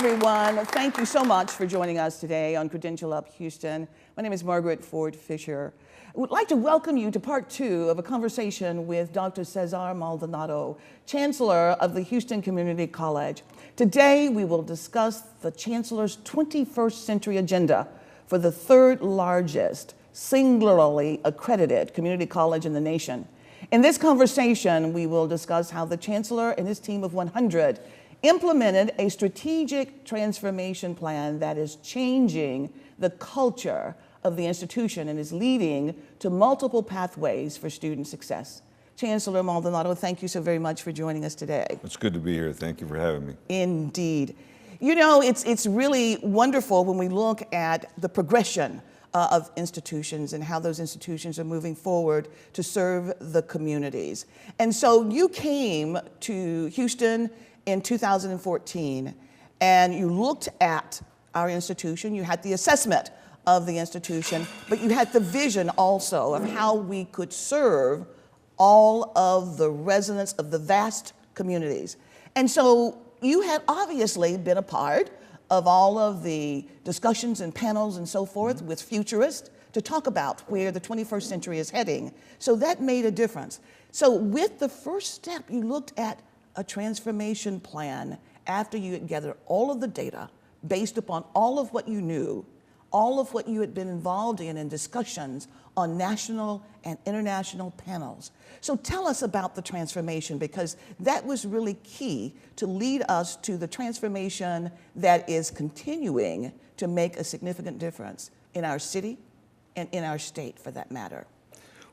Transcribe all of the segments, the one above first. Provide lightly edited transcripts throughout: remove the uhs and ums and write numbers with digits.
everyone. Thank you so much for joining us today on Credential Up Houston. My name is Margaret Ford Fisher. I would like to welcome you to part 2 of a conversation with Dr. Cesar Maldonado, Chancellor of the Houston Community College. Today, we will discuss the Chancellor's 21st Century Agenda for the 3rd largest singularly accredited community college in the nation. In this conversation, we will discuss how the Chancellor and his team of 100 implemented a strategic transformation plan that is changing the culture of the institution and is leading to multiple pathways for student success. Chancellor Maldonado, thank you so very much for joining us today. It's good to be here. Thank you for having me. Indeed. You know, it's really wonderful when we look at the progression of institutions and how those institutions are moving forward to serve the communities. And so you came to Houston in 2014, and you looked at our institution. You had the assessment of the institution, but you had the vision also of how we could serve all of the residents of the vast communities. And so you had obviously been a part of all of the discussions and panels and so forth with futurists to talk about where the 21st century is heading. So that made a difference. So with the first step, you looked at a transformation plan after you had gathered all of the data based upon all of what you knew, all of what you had been involved in discussions on national and international panels. So tell us about the transformation, because that was really key to lead us to the transformation that is continuing to make a significant difference in our city and in our state, for that matter.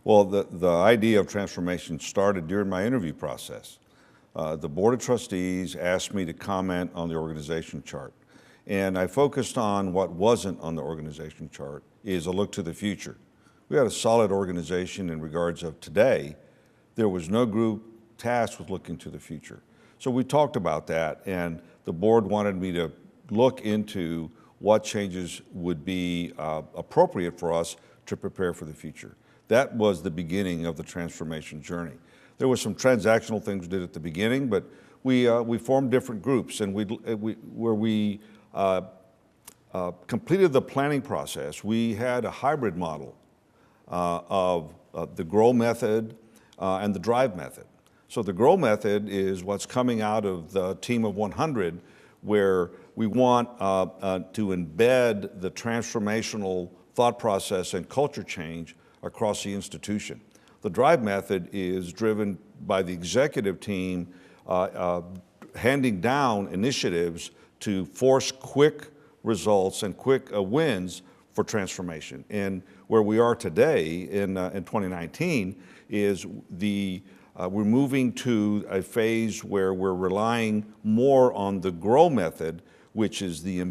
Well, the idea of transformation started during my interview process. The Board of Trustees asked me to comment on the organization chart. And I focused on what wasn't on the organization chart, is a look to the future. We had a solid organization in regards of today. There was no group tasked with looking to the future. So we talked about that, and the board wanted me to look into what changes would be appropriate for us to prepare for the future. That was the beginning of the transformation journey. There were some transactional things we did at the beginning, but we formed different groups, and where we completed the planning process, we had a hybrid model of the GROW method and the DRIVE method. So the GROW method is what's coming out of the team of 100, where we want to embed the transformational thought process and culture change across the institution. The DRIVE method is driven by the executive team handing down initiatives to force quick results and quick wins for transformation. And where we are today in 2019 is we're moving to a phase where we're relying more on the GROW method, which is the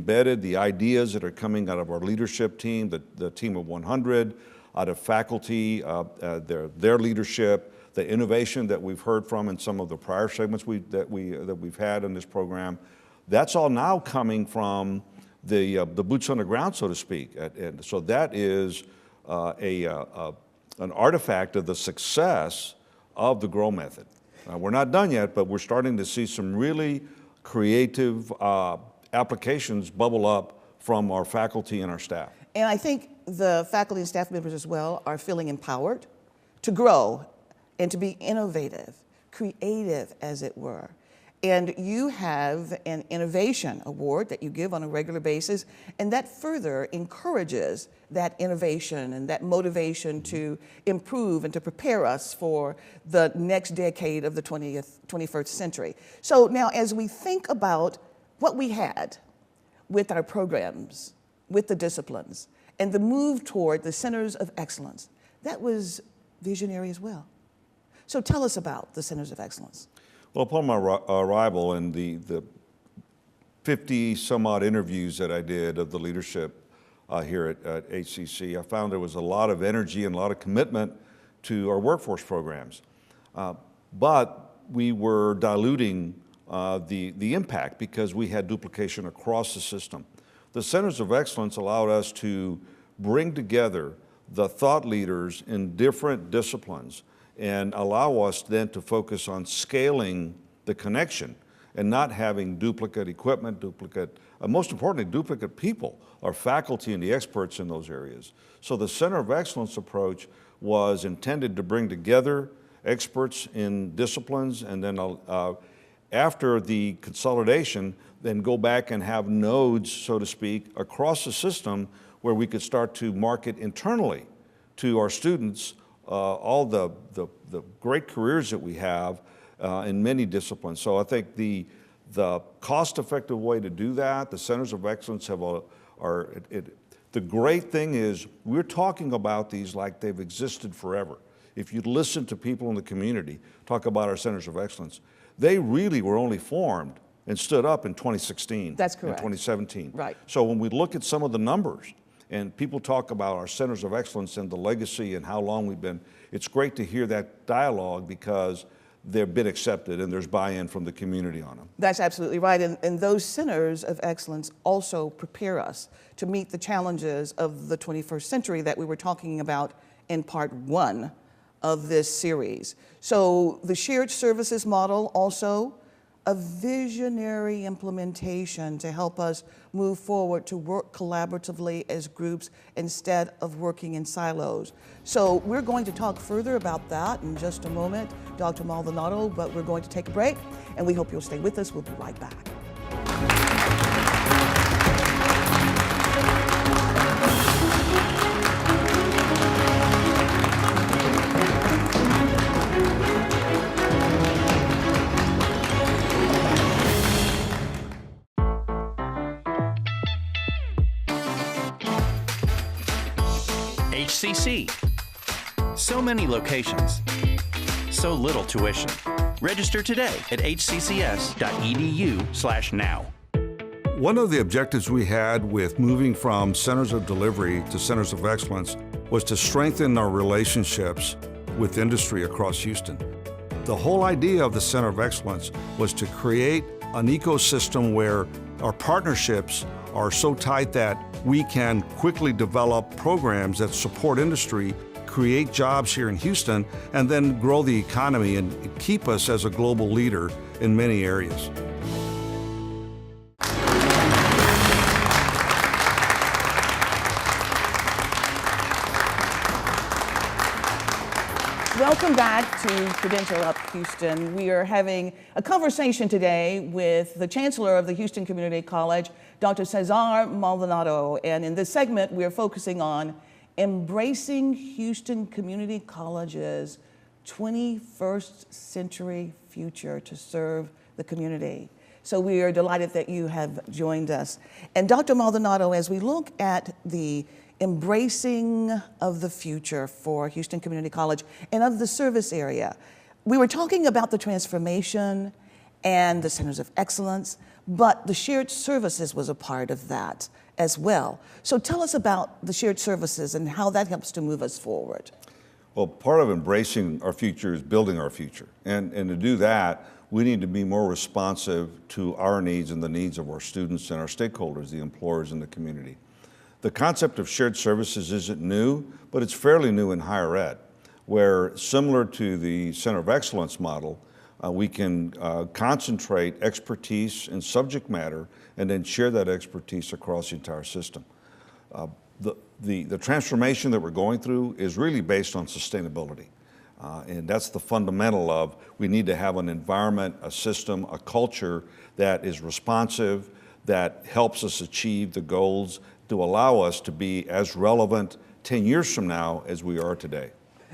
ideas that are coming out of our leadership team, the team of 100, out of faculty, their leadership, the innovation that we've heard from in some of the prior segments that we've had in this program. That's all now coming from the boots on the ground, so to speak. And so that is an artifact of the success of the GROW method. We're not done yet, but we're starting to see some really creative applications bubble up from our faculty and our staff. And I think the faculty and staff members as well are feeling empowered to grow and to be innovative, creative, as it were. And you have an innovation award that you give on a regular basis, and that further encourages that innovation and that motivation to improve and to prepare us for the next decade of the 21st century. So now, as we think about what we had with our programs, with the disciplines, and the move toward the centers of excellence, that was visionary as well. So tell us about the centers of excellence. Well, upon my arrival and the 50 some odd interviews that I did of the leadership here at HCC, I found there was a lot of energy and a lot of commitment to our workforce programs. But we were diluting the impact because we had duplication across the system. The centers of excellence allowed us to bring together the thought leaders in different disciplines and allow us then to focus on scaling the connection and not having duplicate equipment, most importantly, duplicate people, our faculty and the experts in those areas. So the Center of Excellence approach was intended to bring together experts in disciplines, and then after the consolidation, then go back and have nodes, so to speak, across the system where we could start to market internally to our students all the great careers that we have in many disciplines. So I think the cost-effective way to do that, the Centers of Excellence the great thing is we're talking about these like they've existed forever. If you listen to people in the community talk about our Centers of Excellence, they really were only formed and stood up in 2016. That's correct. And 2017. Right. So when we look at some of the numbers and people talk about our Centers of Excellence and the legacy and how long we've been, it's great to hear that dialogue because they've been accepted and there's buy-in from the community on them. That's absolutely right. And those centers of excellence also prepare us to meet the challenges of the 21st century that we were talking about in part one of this series. So the shared services model, also a visionary implementation to help us move forward to work collaboratively as groups instead of working in silos. So we're going to talk further about that in just a moment, Dr. Maldonado, but we're going to take a break, and we hope you'll stay with us. We'll be right back. HCC. So many locations. So little tuition. Register today at hccs.edu/now. One of the objectives we had with moving from centers of delivery to centers of excellence was to strengthen our relationships with industry across Houston. The whole idea of the Center of Excellence was to create an ecosystem where our partnerships are so tight that we can quickly develop programs that support industry, create jobs here in Houston, and then grow the economy and keep us as a global leader in many areas. Welcome back to Credential Up Houston. We are having a conversation today with the Chancellor of the Houston Community College, Dr. Cesar Maldonado. And in this segment, we are focusing on embracing Houston Community College's 21st century future to serve the community. So we are delighted that you have joined us. And Dr. Maldonado, as we look at the embracing of the future for Houston Community College and of the service area, we were talking about the transformation and the centers of excellence, but the shared services was a part of that as well. So tell us about the shared services and how that helps to move us forward. Well, part of embracing our future is building our future. And to do that, we need to be more responsive to our needs and the needs of our students and our stakeholders, the employers and the community. The concept of shared services isn't new, but it's fairly new in higher ed, where similar to the Center of Excellence model, we can concentrate expertise in subject matter and then share that expertise across the entire system. The transformation that we're going through is really based on sustainability. And that's the fundamental of we need to have an environment, a system, a culture that is responsive, that helps us achieve the goals to allow us to be as relevant 10 years from now as we are today.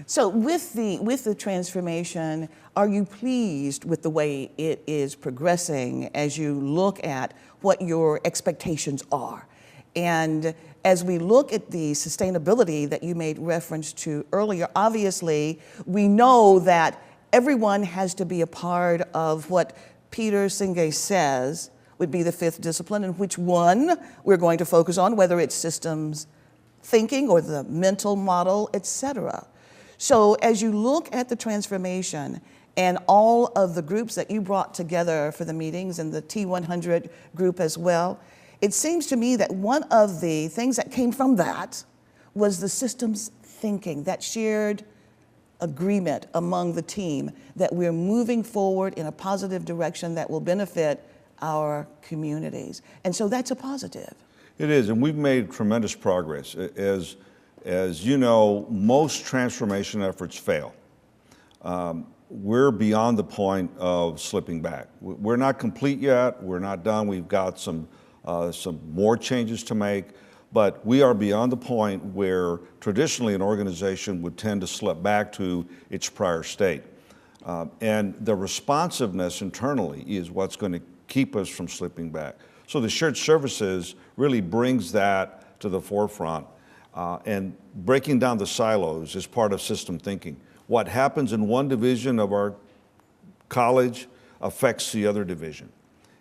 So with the transformation, are you pleased with the way it is progressing as you look at what your expectations are? And as we look at the sustainability that you made reference to earlier, obviously we know that everyone has to be a part of what Peter Senge says would be the fifth discipline, and which one we're going to focus on, whether it's systems thinking or the mental model, etc. So as you look at the transformation and all of the groups that you brought together for the meetings and the T100 group as well, it seems to me that one of the things that came from that was the systems thinking, that shared agreement among the team that we're moving forward in a positive direction that will benefit our communities. And so that's a positive. It is, and we've made tremendous progress. As you know, most transformation efforts fail. We're beyond the point of slipping back. We're not complete yet. We're not done. We've got some more changes to make, but we are beyond the point where traditionally an organization would tend to slip back to its prior state. And the responsiveness internally is what's going to keep us from slipping back. So the shared services really brings that to the forefront. And breaking down the silos is part of system thinking. What happens in one division of our college affects the other division.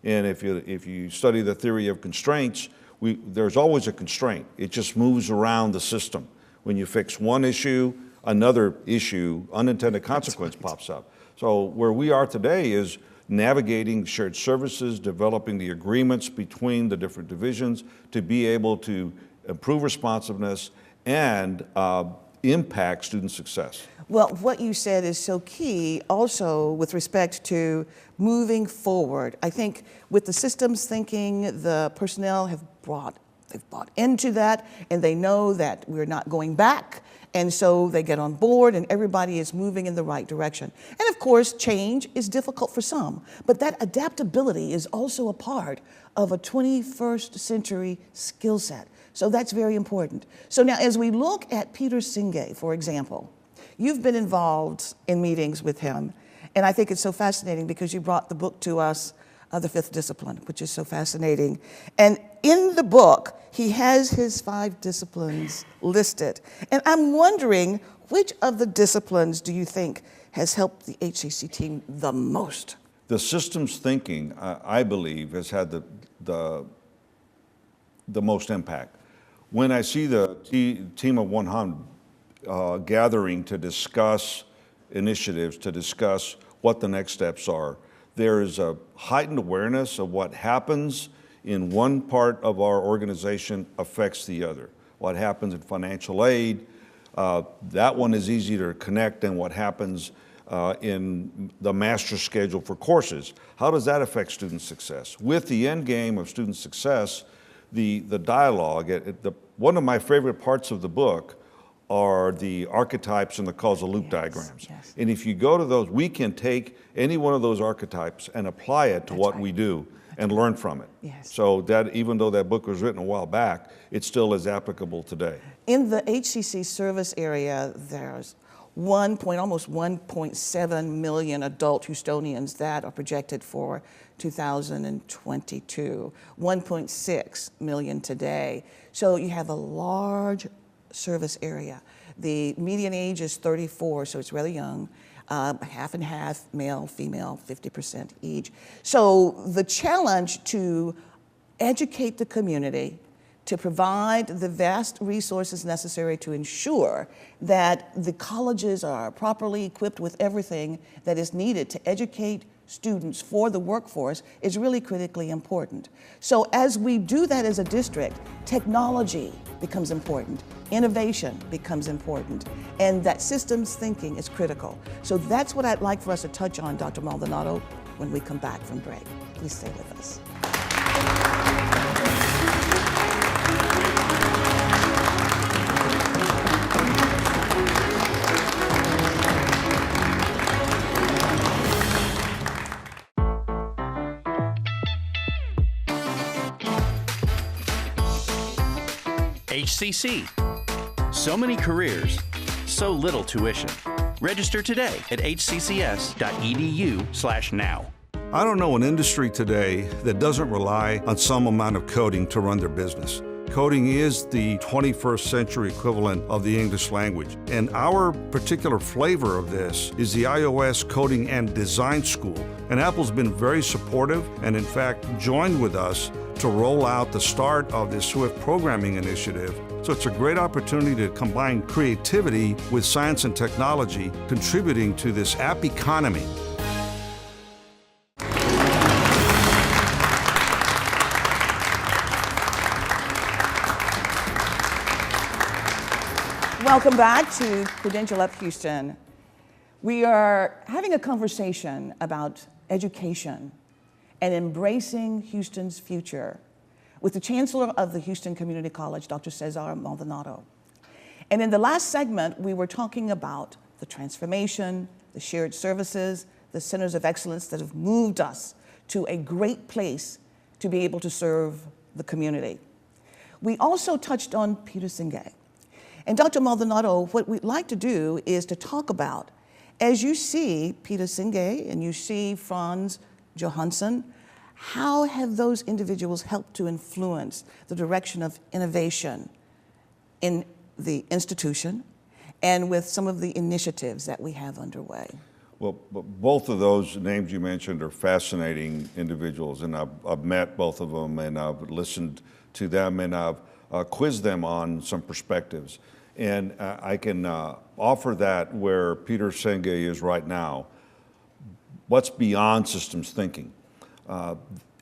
And if you study the theory of constraints, there's always a constraint. It just moves around the system. When you fix one issue, another issue, unintended consequence pops up. So where we are today is navigating shared services, developing the agreements between the different divisions to be able to improve responsiveness and impact student success. Well, what you said is so key also with respect to moving forward. I think with the systems thinking, the personnel they've bought into that, and they know that we're not going back, and so they get on board and everybody is moving in the right direction. And of course, change is difficult for some, but that adaptability is also a part of a 21st century skill set. So that's very important. So now as we look at Peter Singay, for example, you've been involved in meetings with him, and I think it's so fascinating because you brought the book to us, The Fifth Discipline, which is so fascinating. And in the book, he has his 5 disciplines listed. And I'm wondering, which of the disciplines do you think has helped the HCC team the most? The systems thinking, I believe, has had the most impact. When I see the team of 100 gathering to discuss initiatives, to discuss what the next steps are, there is a heightened awareness of what happens in one part of our organization affects the other. What happens in financial aid, that one is easier to connect than what happens in the master schedule for courses. How does that affect student success? With the end game of student success, the dialogue, one of my favorite parts of the book are the archetypes and the causal loop diagrams. Yes. And if you go to those, we can take any one of those archetypes and apply it to what we do and learn from it. Yes. So that even though that book was written a while back, it still is applicable today. In the HCC service area, there's almost 1.7 million adult Houstonians that are projected for 2022, 1.6 million today. So you have a large service area. The median age is 34, so it's rather young. Half and half, male, female, 50% each. So the challenge to educate the community, to provide the vast resources necessary to ensure that the colleges are properly equipped with everything that is needed to educate students for the workforce is really critically important. So as we do that as a district, technology becomes important, innovation becomes important, and that systems thinking is critical. So that's what I'd like for us to touch on, Dr. Maldonado, when we come back from break. Please stay with us. HCC. So many careers, so little tuition. Register today at hccs.edu/now. I don't know an industry today that doesn't rely on some amount of coding to run their business. Coding is the 21st century equivalent of the English language. And our particular flavor of this is the iOS Coding and Design School. And Apple's been very supportive and in fact joined with us to roll out the start of this Swift programming initiative. So it's a great opportunity to combine creativity with science and technology, contributing to this app economy. Welcome back to Credential Up Houston. We are having a conversation about education and embracing Houston's future with the Chancellor of the Houston Community College, Dr. Cesar Maldonado. And in the last segment, we were talking about the transformation, the shared services, the centers of excellence that have moved us to a great place to be able to serve the community. We also touched on Peter Senge. And Dr. Maldonado, what we'd like to do is to talk about, as you see Peter Senge and you see Franz Johansson, how have those individuals helped to influence the direction of innovation in the institution and with some of the initiatives that we have underway? Well, both of those names you mentioned are fascinating individuals, and I've met both of them, and I've listened to them, and I've quizzed them on some perspectives. And I can offer that where Peter Senge is right now. What's beyond systems thinking?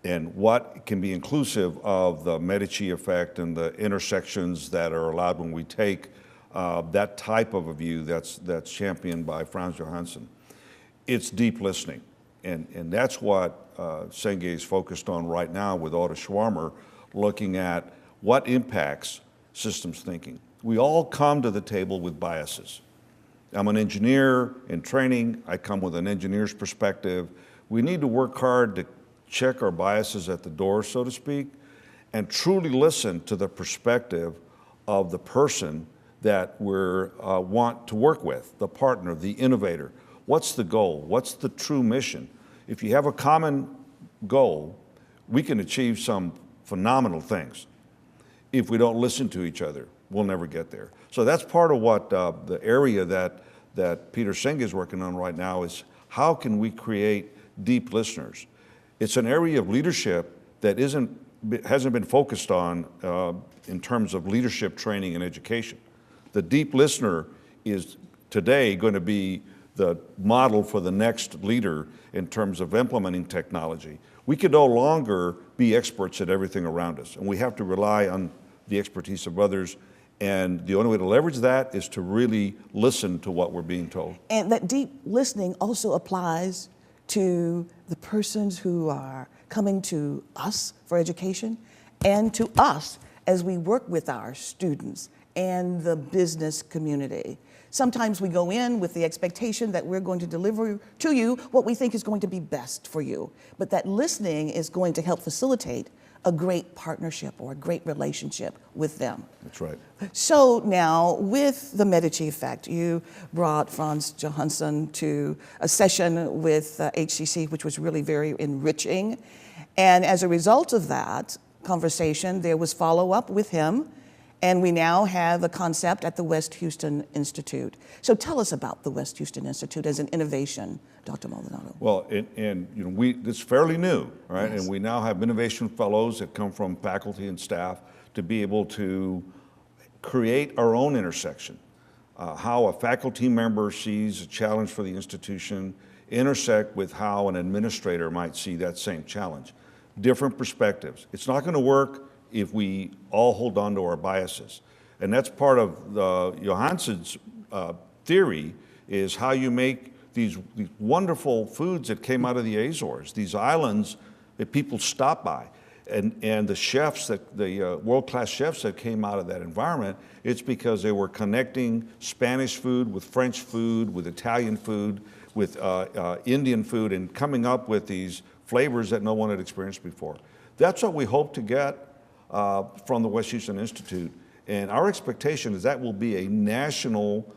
And what can be inclusive of the Medici effect and the intersections that are allowed when we take that type of a view that's championed by Franz Johansson. It's deep listening, and that's what Senge is focused on right now with Otto Schwarmer, looking at what impacts systems thinking. We all come to the table with biases. I'm an engineer in training. I come with an engineer's perspective. We need to work hard to check our biases at the door, so to speak, and truly listen to the perspective of the person that we want to work with, the partner, the innovator. What's the goal? What's the true mission? If you have a common goal, we can achieve some phenomenal things. If we don't listen to each other, we'll never get there. So that's part of what the area that Peter Senge is working on right now is how can we create deep listeners? It's an area of leadership that hasn't been focused on in terms of leadership training and education. The deep listener is today going to be the model for the next leader in terms of implementing technology. We can no longer be experts at everything around us, and we have to rely on the expertise of others. And the only way to leverage that is to really listen to what we're being told. And that deep listening also applies to the persons who are coming to us for education and to us as we work with our students and the business community. Sometimes we go in with the expectation that we're going to deliver to you what we think is going to be best for you. But that listening is going to help facilitate a great partnership or a great relationship with them. That's right. So now, with the Medici effect, you brought Franz Johansson to a session with HCC, which was really very enriching. And as a result of that conversation, there was follow-up with him, and we now have a concept at the West Houston Institute. So tell us about the West Houston Institute as an innovation, Dr. Maldonado. Well, it's fairly new, right? Yes. And we now have innovation fellows that come from faculty and staff to be able to create our own intersection. How a faculty member sees a challenge for the institution intersect with how an administrator might see that same challenge. Different perspectives. It's not going to work if we all hold on to our biases. And that's part of the Johansson's theory, is how you make these wonderful foods that came out of the Azores, these islands that people stop by. And the chefs, the world-class chefs that came out of that environment, it's because they were connecting Spanish food with French food, with Italian food, with Indian food, and coming up with these flavors that no one had experienced before. That's what we hope to get from the West Houston Institute. And our expectation is that will be a national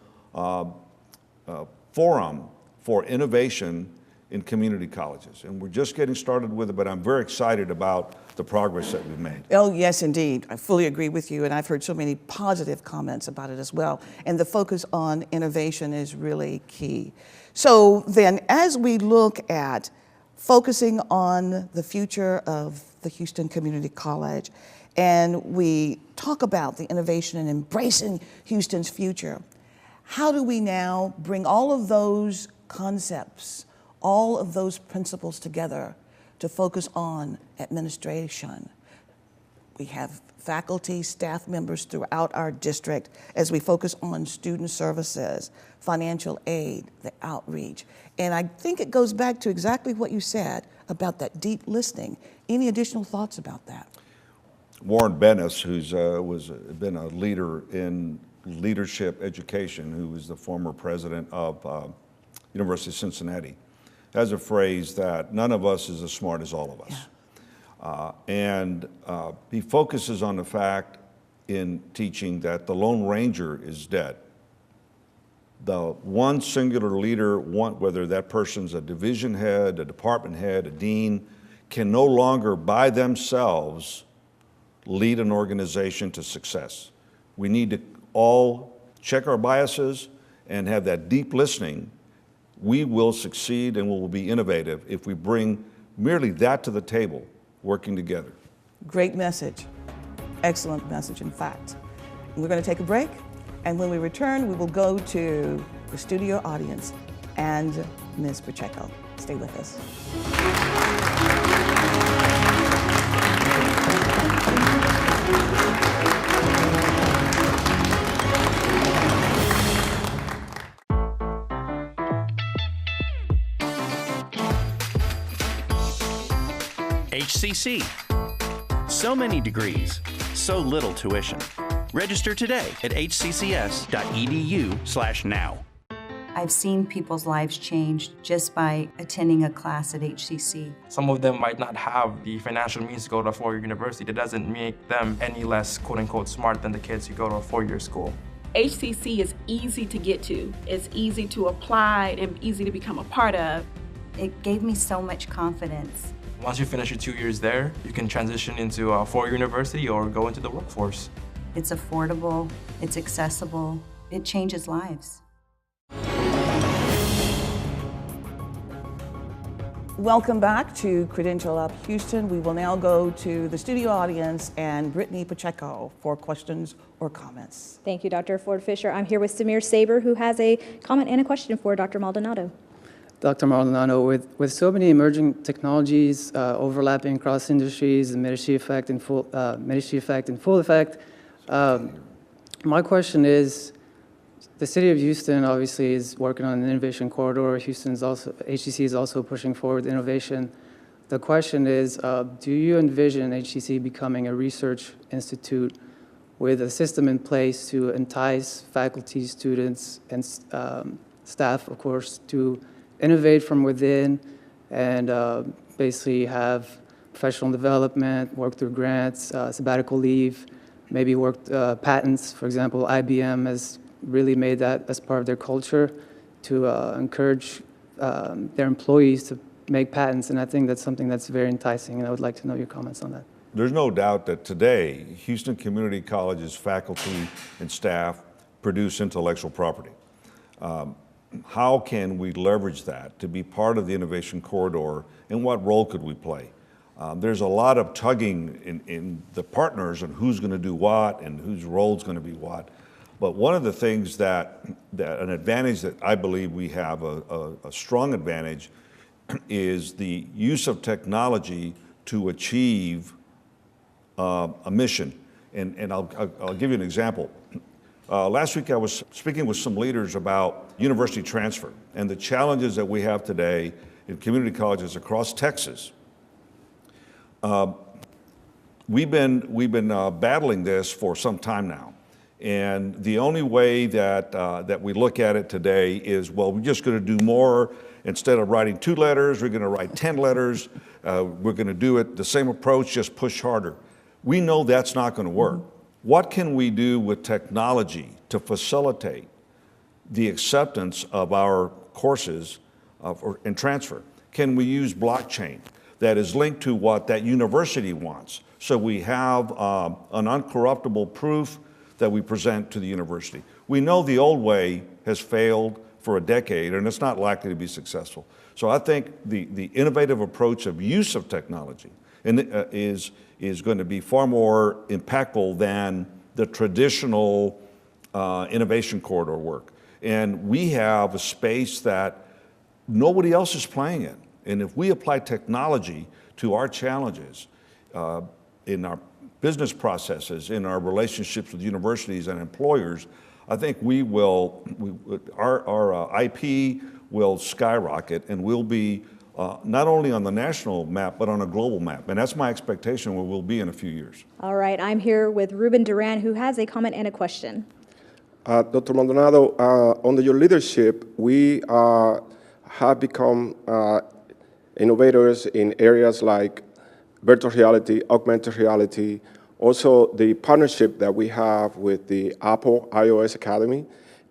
forum for innovation in community colleges. And we're just getting started with it, but I'm very excited about the progress that we've made. Oh, yes, indeed. I fully agree with you, and I've heard so many positive comments about it as well. And the focus on innovation is really key. So then, as we look at focusing on the future of the Houston Community College, and we talk about the innovation and embracing Houston's future, how do we now bring all of those concepts, all of those principles together to focus on administration? we have faculty, staff members throughout our district as we focus on student services, financial aid, the outreach. And I think it goes back to exactly what you said about that deep listening. Any additional thoughts about that? Warren Bennis, who's been a leader in leadership education, who was the former president of University of Cincinnati, has a phrase that none of us is as smart as all of us. Yeah. He focuses on the fact in teaching that the Lone Ranger is dead. The one singular leader, whether that person's a division head, a department head, a dean, can no longer by themselves lead an organization to success. We need to all check our biases and have that deep listening. We will succeed and we will be innovative if we bring merely that to the table, working together. Great message. Excellent message, in fact. We're going to take a break, and when we return, we will go to the studio audience and Ms. Pacheco. Stay with us. HCC. So many degrees, so little tuition. Register today at hccs.edu/now. I've seen people's lives change just by attending a class at HCC. Some of them might not have the financial means to go to a four-year university. That doesn't make them any less quote-unquote smart than the kids who go to a four-year school. HCC is easy to get to. It's easy to apply and easy to become a part of. It gave me so much confidence. Once you finish your 2 years there, you can transition into a four-year university or go into the workforce. It's affordable, it's accessible, it changes lives. Welcome back to Credential Up Houston. We will now go to the studio audience and Brittany Pacheco for questions or comments. Thank you, Dr. Ford Fisher. I'm here with Samir Saber, who has a comment and a question for Dr. Maldonado. Dr. Maldonado, with so many emerging technologies overlapping across industries, the Medici effect and full effect, my question is, the city of Houston obviously is working on an innovation corridor. HCC is also pushing forward innovation. The question is, do you envision HCC becoming a research institute with a system in place to entice faculty, students, and staff, of course, to innovate from within and basically have professional development, work through grants, sabbatical leave, maybe work patents? For example, IBM has really made that as part of their culture to encourage their employees to make patents, and I think that's something that's very enticing, and I would like to know your comments on that. There's no doubt that today, Houston Community College's faculty and staff produce intellectual property. How can we leverage that to be part of the innovation corridor, and what role could we play? There's a lot of tugging in the partners on who's going to do what and whose role is going to be what. But one of the things that an advantage that I believe we have, a strong advantage, is the use of technology to achieve a mission. And I'll give you an example. Last week I was speaking with some leaders about university transfer and the challenges that we have today in community colleges across Texas. We've been battling this for some time now, and the only way that we look at it today is, well, we're just going to do more. Instead of writing 2 letters, we're going to write 10 letters. We're going to do it the same approach, just push harder. We know that's not going to work. What can we do with technology to facilitate the acceptance of our courses and transfer? Can we use blockchain that is linked to what that university wants, so we have an uncorruptible proof that we present to the university? We know the old way has failed for a decade, and it's not likely to be successful. So I think the innovative approach of use of technology is going to be far more impactful than the traditional innovation corridor work. And we have a space that nobody else is playing in. And if we apply technology to our challenges, business processes, in our relationships with universities and employers, I think our IP will skyrocket, and we'll be not only on the national map, but on a global map. And that's my expectation where we'll be in a few years. All right, I'm here with Ruben Duran, who has a comment and a question. Dr. Maldonado, under your leadership, we have become innovators in areas like virtual reality, augmented reality, also the partnership that we have with the Apple iOS Academy.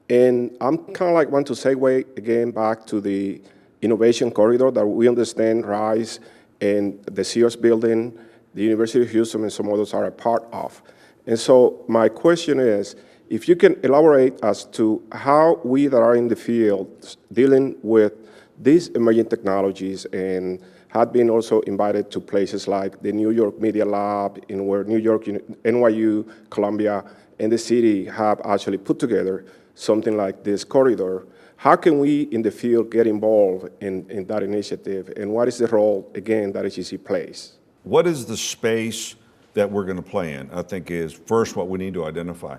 And I'm kind of like want to segue again back to the innovation corridor that we understand RISE and the Sears building, the University of Houston, and some others are a part of. And so my question is, if you can elaborate as to how we that are in the field dealing with these emerging technologies and had been also invited to places like the New York Media Lab, in where New York, NYU, Columbia, and the city have actually put together something like this corridor. How can we in the field get involved in that initiative, and what is the role, again, that HCC plays? What is the space that we're going to play in, I think, is first what we need to identify.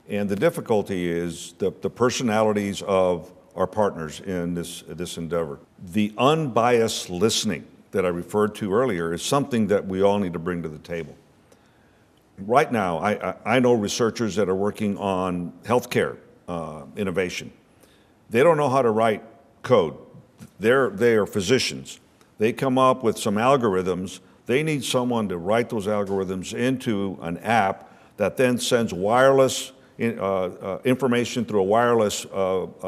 And the difficulty is the personalities of our partners in this endeavor. The unbiased listening that I referred to earlier is something that we all need to bring to the table. Right now, I know researchers that are working on healthcare innovation. They don't know how to write code. They are physicians. They come up with some algorithms. They need someone to write those algorithms into an app that then sends wireless information through a wireless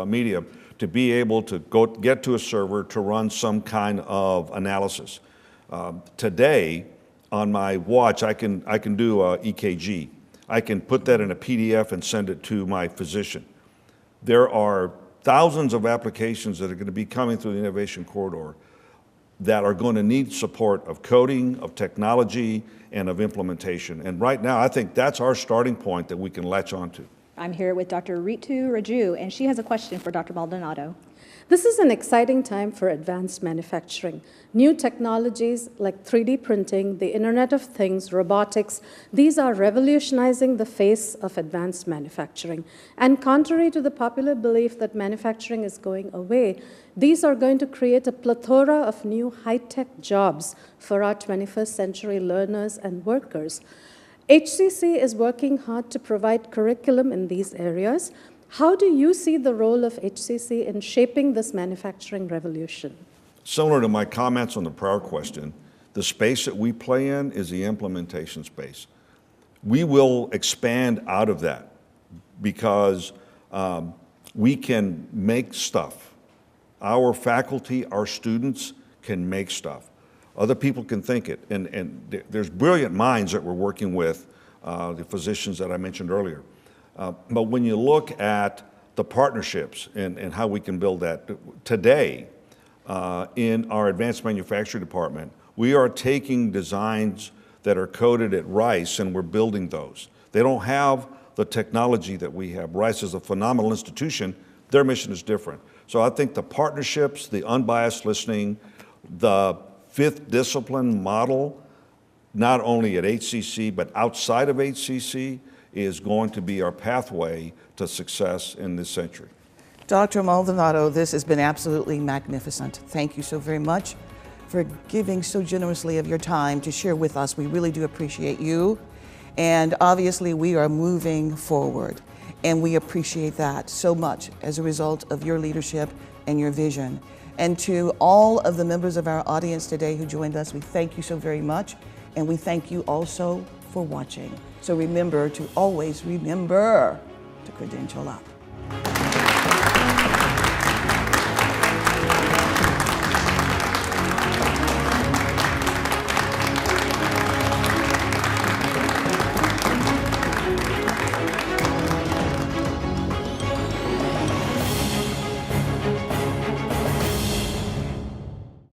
medium to be able to get to a server to run some kind of analysis. Today, on my watch, I can do a EKG. I can put that in a PDF and send it to my physician. There are thousands of applications that are going to be coming through the innovation corridor that are going to need support of coding, of technology, and of implementation. And right now, I think that's our starting point that we can latch onto. I'm here with Dr. Ritu Raju, and she has a question for Dr. Maldonado. This is an exciting time for advanced manufacturing. New technologies like 3D printing, the Internet of Things, robotics, these are revolutionizing the face of advanced manufacturing. And contrary to the popular belief that manufacturing is going away, these are going to create a plethora of new high-tech jobs for our 21st century learners and workers. HCC is working hard to provide curriculum in these areas. How do you see the role of HCC in shaping this manufacturing revolution? Similar to my comments on the prior question, the space that we play in is the implementation space. We will expand out of that because we can make stuff. Our faculty, our students can make stuff. Other people can think it, and there's brilliant minds that we're working with, the physicians that I mentioned earlier. But when you look at the partnerships and how we can build that, today in our advanced manufacturing department, we are taking designs that are coded at Rice and we're building those. They don't have the technology that we have. Rice is a phenomenal institution. Their mission is different. So I think the partnerships, the unbiased listening, the fifth discipline model, not only at HCC but outside of HCC, is going to be our pathway to success in this century. Dr. Maldonado, this has been absolutely magnificent. Thank you so very much for giving so generously of your time to share with us. We really do appreciate you. And obviously we are moving forward, and we appreciate that so much as a result of your leadership and your vision. And to all of the members of our audience today who joined us, we thank you so very much. And we thank you also for watching. So remember to always remember to credential up.